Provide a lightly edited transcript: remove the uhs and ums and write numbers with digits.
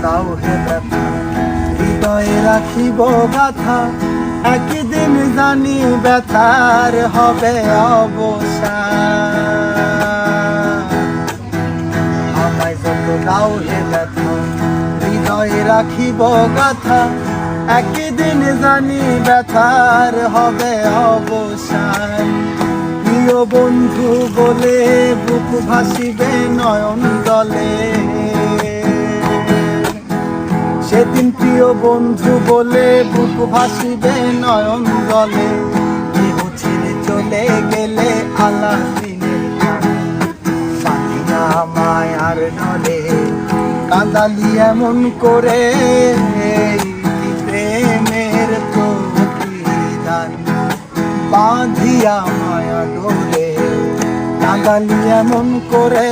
দাও হে ব্যথা, হৃদয়ে রাখিব গাথা, একদিন জানি ব্যথার হবে অবসান। আমায় যত দাও হে ব্যথা, হৃদয়ে রাখিব গাথা, একদিন জানি ব্যথার হবে অবসান। প্রিয় বন্ধু বলে বুক ভাসিবে নয়ন জলে, সেদিন প্রিয় বন্ধু বলে বুক ভাসিবে নয়ন জলে। কেহ ছেড়ে চলে গেলে আলা দিনের পানি না মায়ার নলে, কাঁদালি এমন করে কি প্রেমের প্রতিদান, বাঁধিয়া মায়া ডোরে কাঁদালি এমন করে।